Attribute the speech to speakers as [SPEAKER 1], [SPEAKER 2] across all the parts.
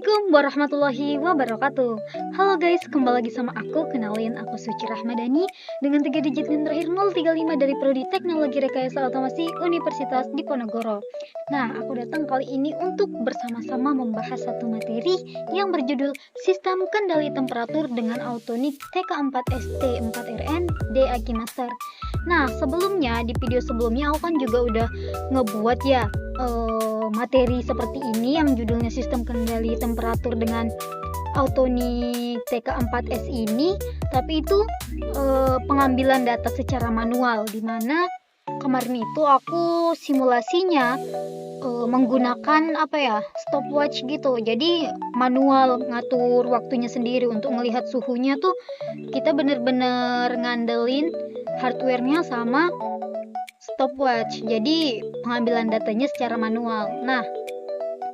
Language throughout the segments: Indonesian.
[SPEAKER 1] Assalamualaikum warahmatullahi wabarakatuh. Halo guys, kembali lagi sama aku. Kenalin, aku Suci Rahmadani dengan 3 digit NIM terakhir 035 dari Prodi Teknologi Rekayasa Otomasi Universitas Diponegoro. Nah, aku datang kali ini untuk bersama-sama membahas satu materi yang berjudul Sistem Kendali Temperatur dengan Autonik TK4ST4RN DAQ Master. Nah, sebelumnya di video sebelumnya aku kan juga udah ngebuat ya materi seperti ini yang judulnya sistem kendali temperatur dengan Autonik TK4S ini, tapi itu pengambilan data secara manual, dimana kemarin itu aku simulasinya menggunakan stopwatch gitu. Jadi manual ngatur waktunya sendiri. Untuk melihat suhunya tuh kita bener-bener ngandelin hardware-nya sama stopwatch, jadi pengambilan datanya secara manual. Nah,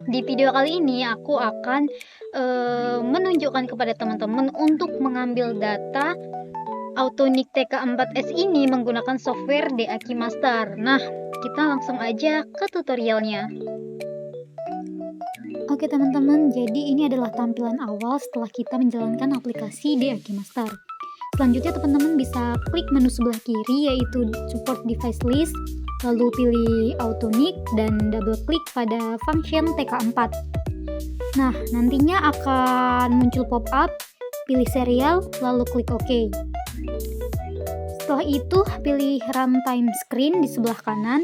[SPEAKER 1] di video kali ini aku akan menunjukkan kepada teman-teman untuk mengambil data Autonik TK4S ini menggunakan software DAQ Master. Nah, kita langsung aja ke tutorialnya. Oke teman-teman, jadi ini adalah tampilan awal setelah kita menjalankan aplikasi DAQ Master. Selanjutnya teman-teman bisa klik menu sebelah kiri yaitu support device list, lalu pilih Autonik dan double klik pada function TK4. Nah, nantinya akan muncul pop-up, pilih serial, lalu klik OK. Setelah itu pilih runtime screen di sebelah kanan,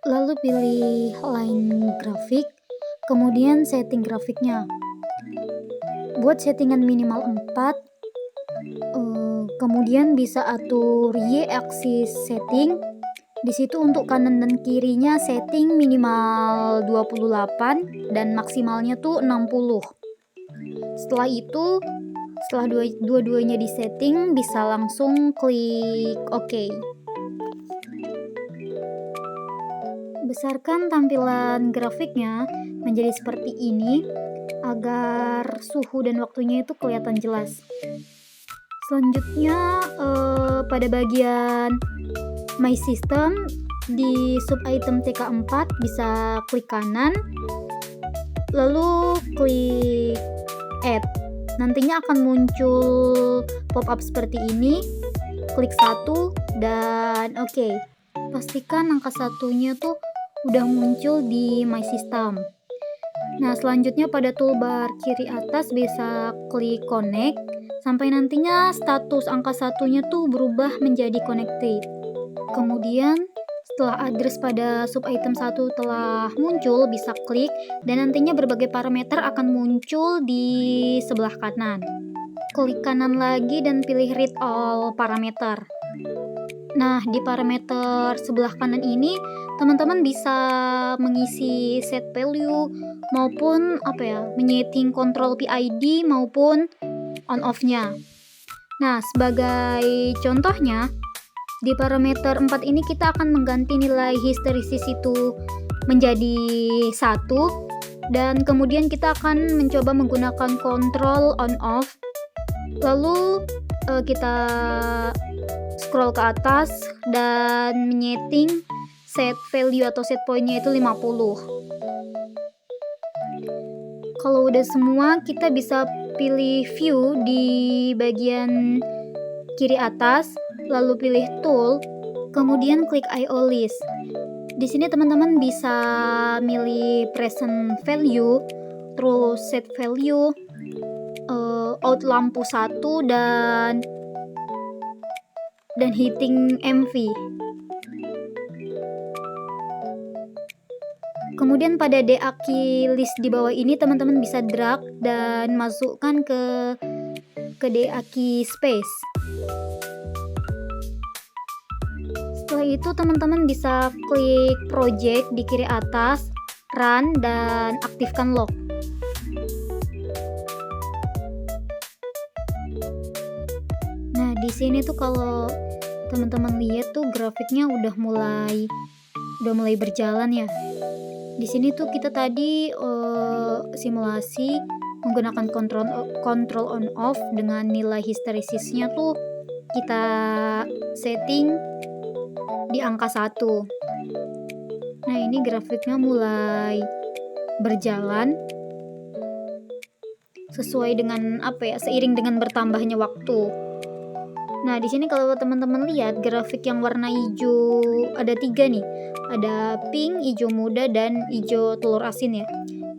[SPEAKER 1] lalu pilih line grafik, kemudian setting grafiknya. Buat settingan minimal 4, kemudian bisa atur Y-axis setting. Di situ untuk kanan dan kirinya setting minimal 28 dan maksimalnya tuh 60. Setelah itu, setelah dua-duanya di setting, bisa langsung klik OK. Besarkan tampilan grafiknya menjadi seperti ini agar suhu dan waktunya itu kelihatan jelas. Selanjutnya pada bagian My System di sub item TK4 bisa klik kanan, lalu klik Add. Nantinya akan muncul pop-up seperti ini. Klik 1 dan OK. Pastikan angka satunya tuh udah muncul di My System. Nah, selanjutnya pada toolbar kiri atas bisa klik Connect sampai nantinya status angka satunya tuh berubah menjadi connected. Kemudian setelah address pada sub item 1 telah muncul, bisa klik dan nantinya berbagai parameter akan muncul di sebelah kanan. Klik kanan lagi dan pilih read all parameter. Nah, di parameter sebelah kanan ini teman-teman bisa mengisi set value maupun menyeting control PID maupun on off-nya. Nah, sebagai contohnya, di parameter 4 ini kita akan mengganti nilai histeresis itu menjadi 1 dan kemudian kita akan mencoba menggunakan control on off. Lalu kita scroll ke atas dan menyeting set value atau set point-nya itu 50. Kalau udah semua, kita bisa pilih view di bagian kiri atas, lalu pilih tool, kemudian klik IO list. Di sini teman-teman bisa milih present value, terus set value, out lampu 1 dan heating MV. Kemudian pada DAQ list di bawah ini teman-teman bisa drag dan masukkan ke DAQ space. Setelah itu teman-teman bisa klik project di kiri atas, run dan aktifkan log. Nah, di sini tuh kalau teman-teman lihat tuh grafiknya udah mulai berjalan ya. Di sini tuh kita tadi simulasi menggunakan control on off dengan nilai histeresisnya tuh kita setting di angka 1. Nah, ini grafiknya mulai berjalan sesuai dengan seiring dengan bertambahnya waktu. Nah, di sini kalau teman-teman lihat grafik yang warna hijau ada 3 nih. Ada pink, hijau muda, dan hijau telur asin ya.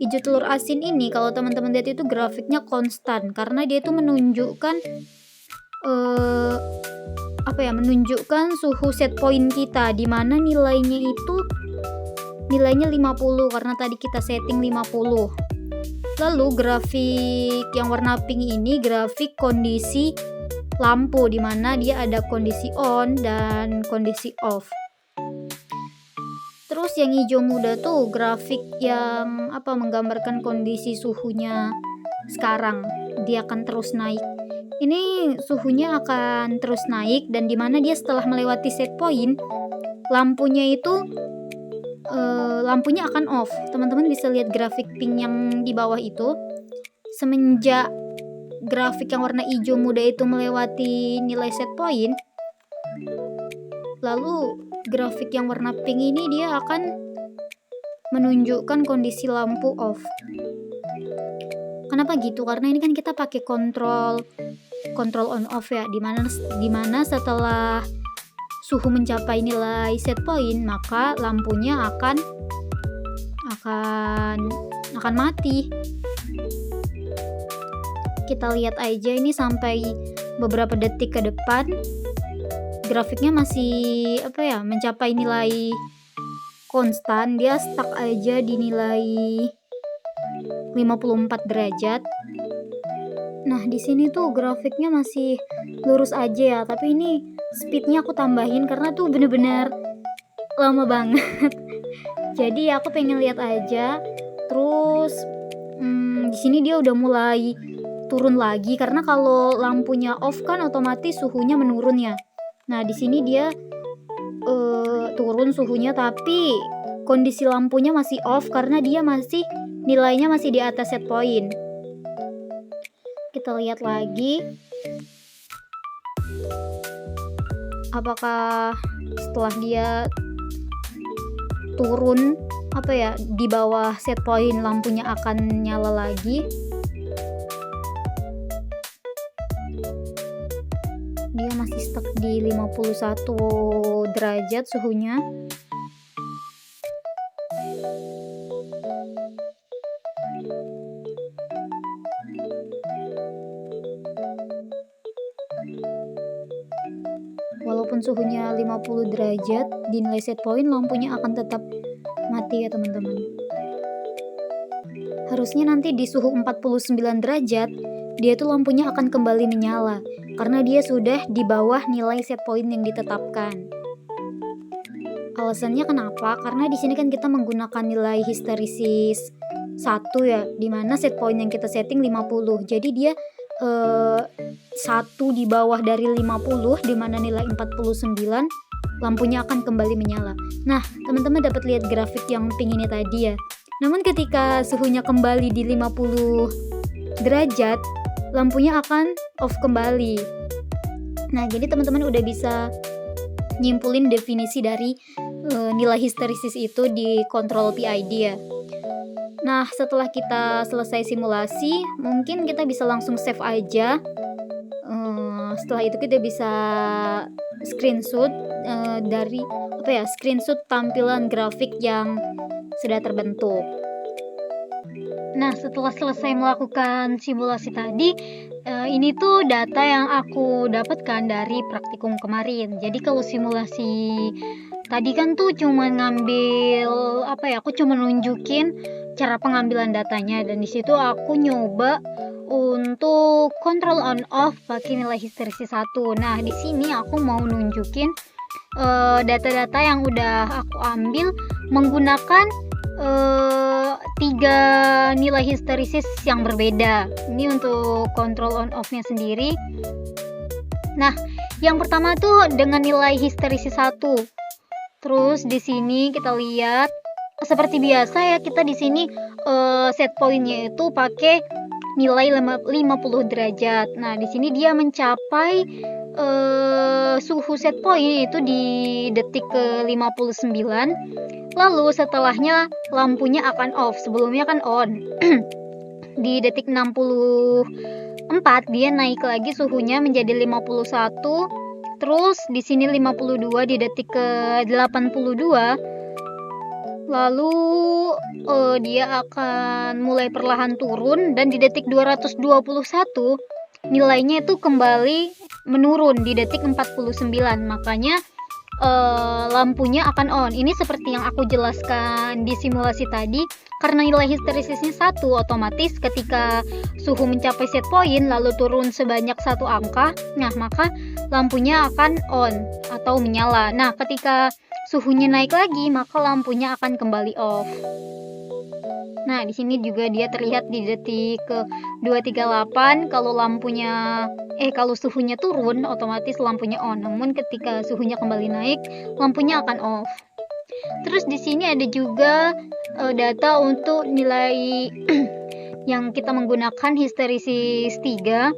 [SPEAKER 1] Hijau telur asin ini kalau teman-teman lihat itu grafiknya konstan karena dia itu menunjukkan menunjukkan suhu set point kita, di mana nilainya 50 karena tadi kita setting 50. Lalu grafik yang warna pink ini grafik kondisi lampu, di mana dia ada kondisi on dan kondisi off. Terus yang hijau muda tuh grafik yang menggambarkan kondisi suhunya sekarang, dia akan terus naik. Ini suhunya akan terus naik, dan di mana dia setelah melewati set point, lampunya akan off. Teman-teman bisa lihat grafik pink yang di bawah itu. Semenjak grafik yang warna hijau muda itu melewati nilai set point, lalu grafik yang warna pink ini dia akan menunjukkan kondisi lampu off. Kenapa gitu? Karena ini kan kita pakai kontrol on off ya, dimana setelah suhu mencapai nilai set point, maka lampunya akan mati. Kita lihat aja ini sampai beberapa detik ke depan grafiknya masih mencapai nilai konstan, dia stuck aja di nilai 54 derajat. Nah, di sini tuh grafiknya masih lurus aja ya, tapi ini speednya aku tambahin karena tuh bener-bener lama banget. Jadi aku pengen lihat aja. Terus di sini dia udah mulai turun lagi karena kalau lampunya off kan otomatis suhunya menurun ya. Nah, di sini dia turun suhunya, tapi kondisi lampunya masih off karena dia nilainya masih di atas set point. Kita lihat lagi apakah setelah dia turun di bawah set point lampunya akan nyala lagi. Dia masih stuck di 51 derajat suhunya. Walaupun suhunya 50 derajat di nilai set point, lampunya akan tetap mati ya teman-teman. Harusnya nanti di suhu 49 derajat dia tuh lampunya akan kembali menyala karena dia sudah di bawah nilai set point yang ditetapkan. Alasannya kenapa? Karena di sini kan kita menggunakan nilai histerisis 1 ya, dimana set point yang kita setting 50. Jadi dia 1 di bawah dari 50, dimana nilai 49, lampunya akan kembali menyala. Nah, teman-teman dapat lihat grafik yang pink ini tadi ya. Namun ketika suhunya kembali di 50 derajat, lampunya akan off kembali. Nah, jadi teman-teman udah bisa nyimpulin definisi dari nilai histerisis itu di kontrol PID ya. Nah, setelah kita selesai simulasi, mungkin kita bisa langsung save aja. Setelah itu kita bisa screenshot screenshot tampilan grafik yang sudah terbentuk. Nah, setelah selesai melakukan simulasi tadi, ini tuh data yang aku dapatkan dari praktikum kemarin. Jadi kalau simulasi tadi kan tuh cuma ngambil aku cuma nunjukin cara pengambilan datanya, dan di situ aku nyoba untuk kontrol on off pakai nilai histerisis 1. Nah, di sini aku mau nunjukin data-data yang udah aku ambil menggunakan 3 nilai histerisis yang berbeda. Ini untuk kontrol on off-nya sendiri. Nah, yang pertama tuh dengan nilai histerisis 1. Terus di sini kita lihat seperti biasa ya, kita di sini set point-nya itu pakai nilai 50 derajat. Nah, di sini dia mencapai suhu set point itu di detik ke 59. Lalu setelahnya lampunya akan off, sebelumnya kan on. di detik 64 dia naik lagi suhunya menjadi 51. Terus di sini 52 di detik ke 82. Lalu dia akan mulai perlahan turun, dan di detik 221 nilainya itu kembali menurun di detik 49. Makanya lampunya akan on. Ini seperti yang aku jelaskan di simulasi tadi. Karena nilai histerisisnya 1, otomatis ketika suhu mencapai set point lalu turun sebanyak 1 angka, nah maka lampunya akan on atau menyala. Nah, ketika suhunya naik lagi, maka lampunya akan kembali off. Nah, di sini juga dia terlihat di detik ke 238 kalau kalau suhunya turun otomatis lampunya on. Namun ketika suhunya kembali naik, lampunya akan off. Terus di sini ada juga data untuk nilai yang kita menggunakan histerisis 3.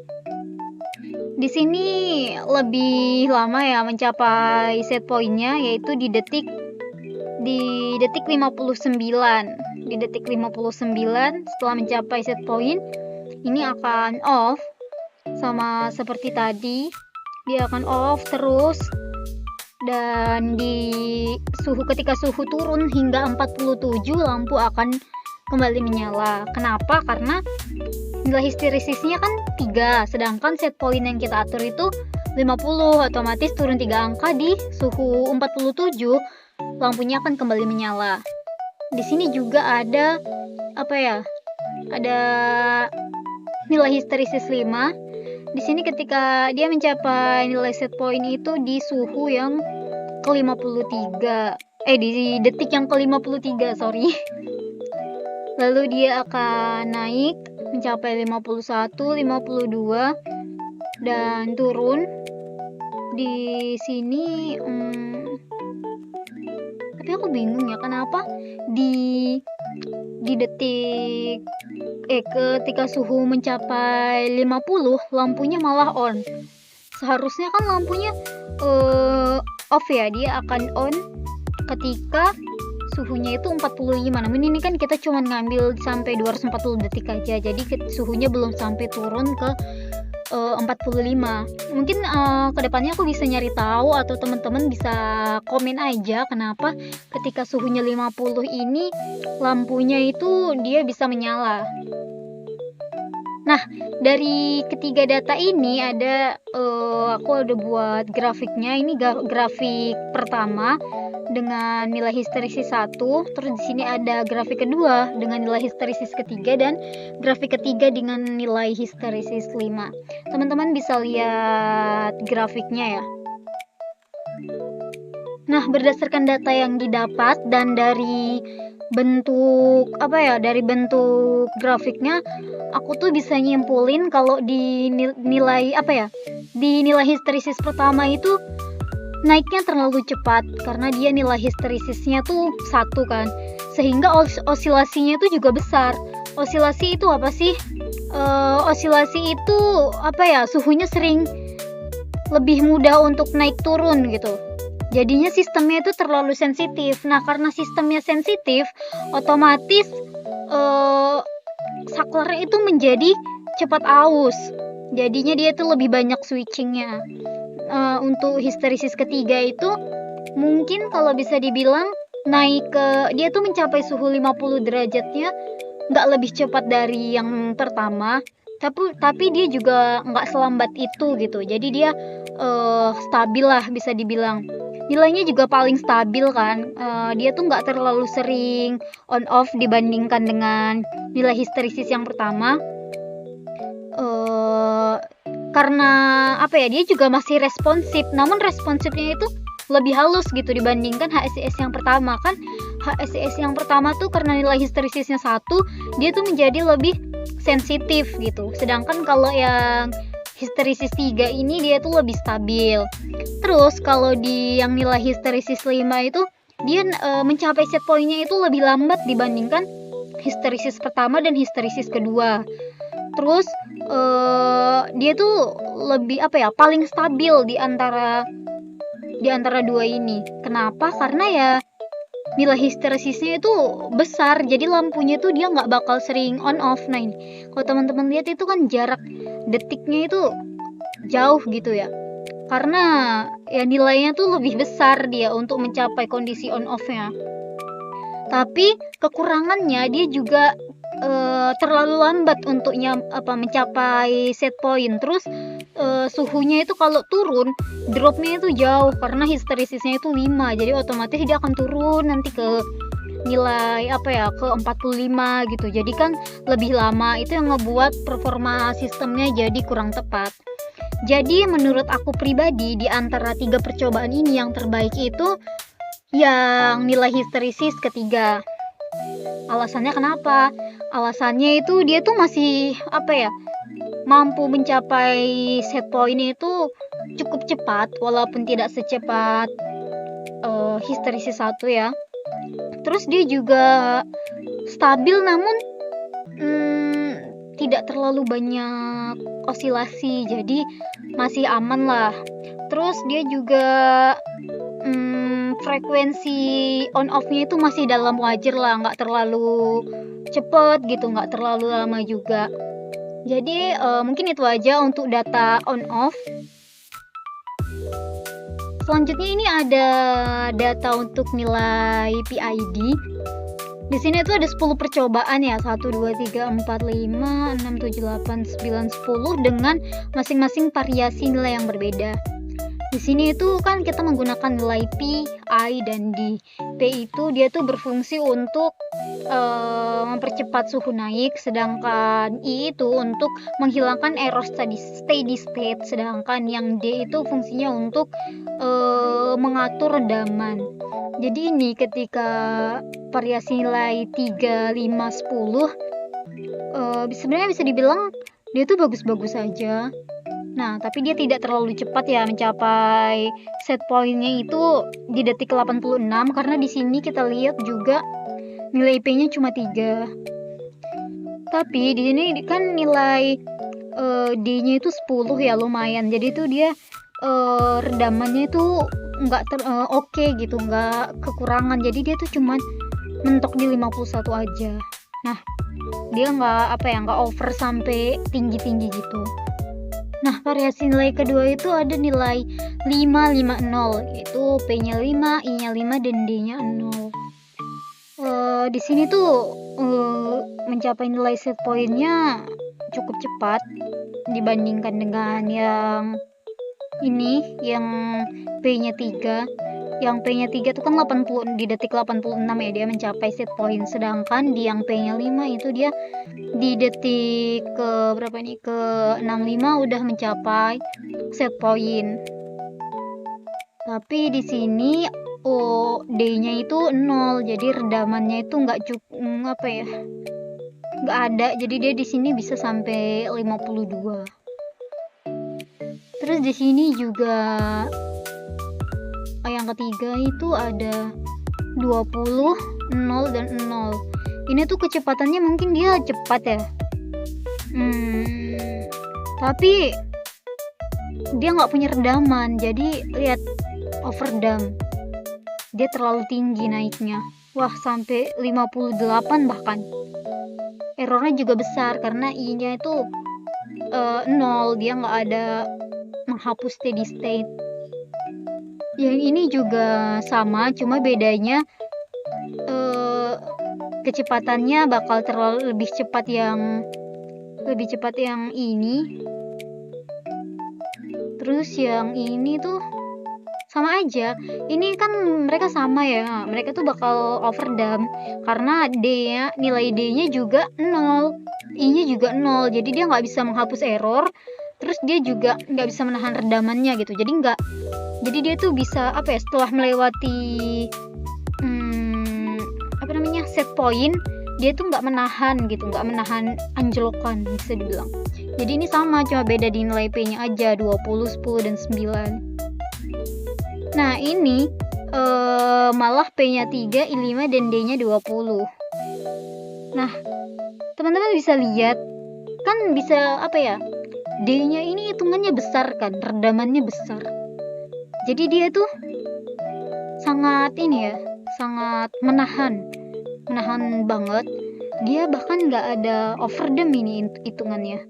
[SPEAKER 1] Di sini lebih lama ya mencapai set point-nya, yaitu di detik 59. Di detik 59 setelah mencapai set point, ini akan off. Sama seperti tadi, dia akan off terus, dan ketika suhu turun hingga 47 lampu akan kembali menyala. Kenapa? Karena nilai histerisisnya kan 3, sedangkan set point yang kita atur itu 50, otomatis turun 3 angka di suhu 47 lampunya akan kembali menyala. Di sini juga ada ada nilai histerisis 5. Di sini ketika dia mencapai nilai set point itu di suhu yang ke-53, di detik yang ke-53, sorry. Lalu dia akan naik mencapai 51, 52 dan turun. Di sini tapi aku bingung ya, kenapa di detik ketika suhu mencapai 50 lampunya malah on. Seharusnya kan lampunya off ya, dia akan on ketika suhunya itu 45. Namun ini kan kita cuma ngambil sampai 240 detik aja, jadi suhunya belum sampai turun ke 45. Mungkin kedepannya aku bisa nyari tahu, atau teman-teman bisa komen aja kenapa ketika suhunya 50 ini lampunya itu dia bisa menyala. Nah, dari ketiga data ini aku ada buat grafiknya. Ini grafik pertama dengan nilai histerisis 1, terus di sini ada grafik kedua dengan nilai histerisis ketiga, dan grafik ketiga dengan nilai histerisis 5. Teman-teman bisa lihat grafiknya ya. Nah, berdasarkan data yang didapat dan dari bentuk grafiknya, aku tuh bisa nyimpulin kalau di nilai histerisis pertama itu naiknya terlalu cepat, karena dia nilai histerisisnya tuh 1 kan, sehingga osilasinya itu juga besar. Osilasi itu apa sih? Osilasi itu suhunya sering lebih mudah untuk naik turun gitu. Jadinya sistemnya itu terlalu sensitif. Nah, karena sistemnya sensitif, otomatis saklarnya itu menjadi cepat aus. Jadinya dia itu lebih banyak switchingnya. Untuk histerisis ketiga itu mungkin kalau bisa dibilang dia tuh mencapai suhu 50 derajatnya nggak lebih cepat dari yang pertama, tapi dia juga nggak selambat itu gitu. Jadi dia stabil lah bisa dibilang. Nilainya juga paling stabil kan. Dia tuh nggak terlalu sering on off dibandingkan dengan nilai histerisis yang pertama. Karena dia juga masih responsif, namun responsifnya itu lebih halus gitu dibandingkan HSIS yang pertama. Kan HSIS yang pertama tuh karena nilai histerisisnya 1, dia tuh menjadi lebih sensitif gitu. Sedangkan kalau yang histerisis 3 ini dia tuh lebih stabil. Terus kalau di yang nilai histerisis 5 itu dia mencapai set point-nya itu lebih lambat dibandingkan histerisis pertama dan histerisis kedua. Terus dia tuh lebih paling stabil di antara dua ini. Kenapa? Karena ya nilai histeresisnya itu besar, jadi lampunya itu dia nggak bakal sering on off. Nah ini kalau teman-teman lihat itu kan jarak detiknya itu jauh gitu ya, karena ya nilainya tuh lebih besar dia untuk mencapai kondisi on off-nya. Tapi kekurangannya dia juga terlalu lambat untuk mencapai set point. Terus suhunya itu kalau turun, dropnya itu jauh karena histeresisnya itu 5, jadi otomatis dia akan turun nanti ke nilai ke 45 gitu. Jadi kan lebih lama, itu yang ngebuat performa sistemnya jadi kurang tepat. Jadi menurut aku pribadi, di antara 3 percobaan ini yang terbaik itu yang nilai histeresis ketiga. Alasannya kenapa? Alasannya itu dia tuh masih mampu mencapai set point itu cukup cepat, walaupun tidak secepat histeresis 1 ya. Terus dia juga stabil, namun tidak terlalu banyak osilasi, jadi masih aman lah. Terus dia juga frekuensi on off-nya itu masih dalam wajar lah, nggak terlalu cepet gitu, nggak terlalu lama juga. Jadi mungkin itu aja untuk data on off. Selanjutnya ini ada data untuk nilai PID. Di sini tuh ada 10 percobaan ya, 1, 2, 3, 4, 5, 6, 7, 8, 9, 10 dengan masing-masing variasi nilai yang berbeda. Di sini itu kan kita menggunakan nilai P, I, dan D. P itu dia tuh berfungsi untuk mempercepat suhu naik, sedangkan I itu untuk menghilangkan error steady state, sedangkan yang D itu fungsinya untuk mengatur redaman. Jadi ini ketika variasi nilai 3, 5, 10 sebenarnya bisa dibilang dia tuh bagus-bagus saja. Nah, tapi dia tidak terlalu cepat ya mencapai set point-nya itu di detik 86, karena di sini kita lihat juga nilai IP-nya cuma 3. Tapi di sini kan nilai D-nya itu 10 ya, lumayan. Jadi itu dia redamannya itu nggak oke gitu, nggak kekurangan. Jadi dia tuh cuma mentok di 51 aja. Nah, dia nggak over sampai tinggi-tinggi gitu. Nah, variasi nilai kedua itu ada nilai 550, yaitu P-nya 5, I-nya 5, dan D-nya 0. Di sini tuh mencapai nilai set point-nya cukup cepat dibandingkan dengan yang ini, yang P-nya 3. Yang P-nya 3 itu kan 80 di detik 86 ya, dia mencapai set point. Sedangkan di yang P-nya 5 itu dia di detik ke 65 udah mencapai set point. Tapi di sini D-nya itu 0, jadi redamannya itu nggak ada. Jadi dia di sini bisa sampai 52. Terus di sini juga yang ketiga itu ada 20, 0, dan 0. Ini tuh kecepatannya mungkin dia cepat ya. Tapi dia nggak punya redaman, jadi lihat overdam. Dia terlalu tinggi naiknya. Wah, sampai 58 bahkan. Errornya juga besar karena I-nya itu 0, dia nggak ada menghapus steady state. Yang ini juga sama, cuma bedanya kecepatannya bakal lebih cepat yang ini. Terus yang ini tuh sama aja. Ini kan mereka sama ya, mereka tuh bakal overdam karena nilai D-nya juga 0, I-nya juga 0, jadi dia nggak bisa menghapus error. Terus dia juga nggak bisa menahan redamannya gitu, jadi dia tuh bisa setelah melewati set point, dia tuh nggak menahan anjlokan, bisa dibilang. Jadi ini sama, cuma beda di nilai P-nya aja, 20, 10, dan 9. Nah ini malah P-nya 3, I5, dan D-nya 20. Nah teman-teman bisa lihat kan, bisa D-nya ini hitungannya besar kan, redamannya besar. Jadi dia tuh sangat sangat menahan banget. Dia bahkan nggak ada overdam ini hitungannya.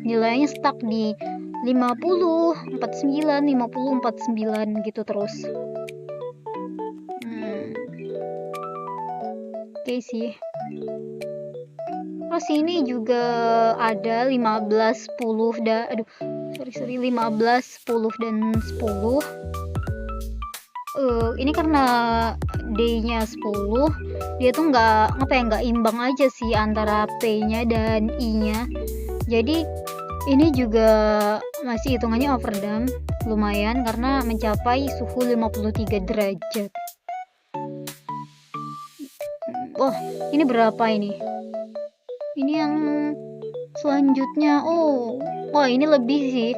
[SPEAKER 1] Nilainya stuck di 50, 49, 50, 49 gitu terus. Oke sih. Terus ini juga ada 15, 10 dan 15, 10 dan 10. Ini karena D-nya 10, dia tuh nggak imbang aja sih antara P-nya dan I-nya. Jadi ini juga masih hitungannya overdam, lumayan karena mencapai suhu 53 derajat. Oh, ini berapa ini? Ini yang selanjutnya. Wah, ini lebih sih.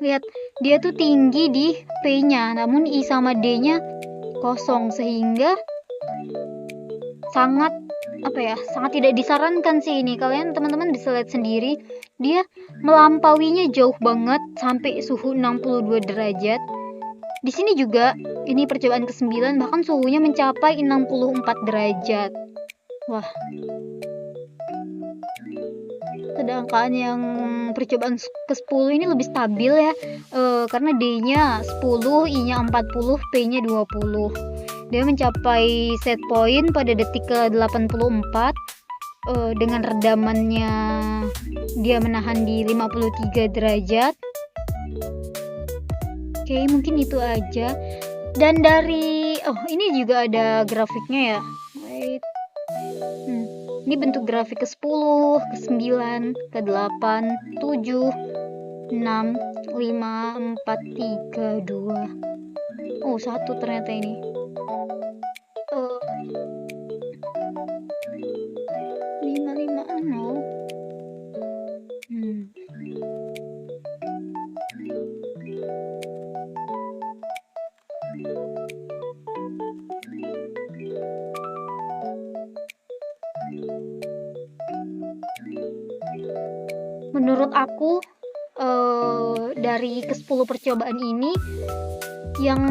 [SPEAKER 1] Lihat, dia tuh tinggi di P-nya, namun I sama D-nya kosong, sehingga sangat tidak disarankan sih ini. Kalian teman-teman bisa lihat sendiri, dia melampauinya jauh banget sampai suhu 62 derajat. Di sini juga, ini percobaan ke-9, bahkan suhunya mencapai 64 derajat. Wah. Sedangkan yang percobaan ke-10 ini lebih stabil ya, karena D-nya 10, I-nya 40, P-nya 20. Dia mencapai set point pada detik ke-84, dengan redamannya dia menahan di 53 derajat. Oke, mungkin itu aja. Dan dari ini juga ada grafiknya ya. Wait. Ini bentuk grafik ke-10, ke-9, ke-8, 7, 6, 5, 4, 3, 2. 1 ternyata ini. 5, 5, 0. Menurut aku dari ke-10 percobaan ini yang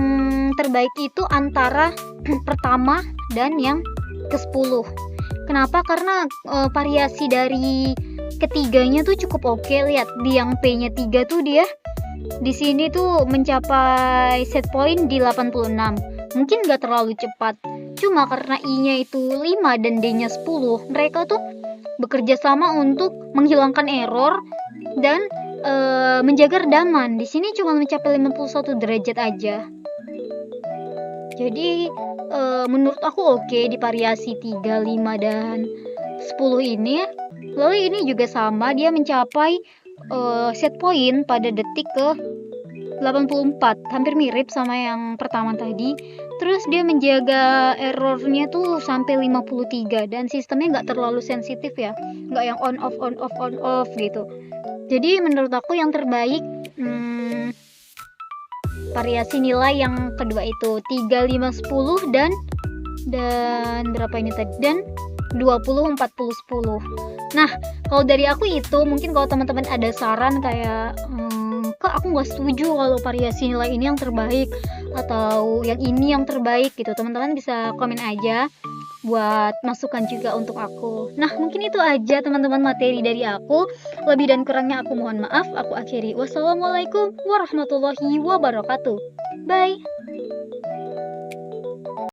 [SPEAKER 1] terbaik itu antara pertama dan yang ke-10. Kenapa? Karena variasi dari ketiganya tuh cukup oke. Lihat di yang P-nya 3 tuh dia di sini tuh mencapai set point di 86. Mungkin gak terlalu cepat. Cuma karena I-nya itu 5 dan D-nya 10, mereka tuh bekerja sama untuk menghilangkan error dan menjaga redaman. Di sini cuma mencapai 51 derajat aja. Jadi menurut aku oke di variasi 3, 5 dan 10 ini. Lalu ini juga sama, dia mencapai set point pada detik ke 84, hampir mirip sama yang pertama tadi. Terus dia menjaga errornya tuh sampai 53 dan sistemnya nggak terlalu sensitif ya, nggak yang on off gitu. Jadi menurut aku yang terbaik variasi nilai yang kedua itu 3, 5, 10 dan berapa ini tadi, dan 20, 40, 10. Nah, kalau dari aku itu, mungkin kalau teman-teman ada saran kayak kak aku nggak setuju kalau variasi nilai ini yang terbaik atau yang ini yang terbaik gitu, teman-teman bisa komen aja buat masukan juga untuk aku. Nah, mungkin itu aja teman-teman materi dari aku. Lebih dan kurangnya aku mohon maaf. Aku akhiri. Wassalamualaikum warahmatullahi wabarakatuh. Bye.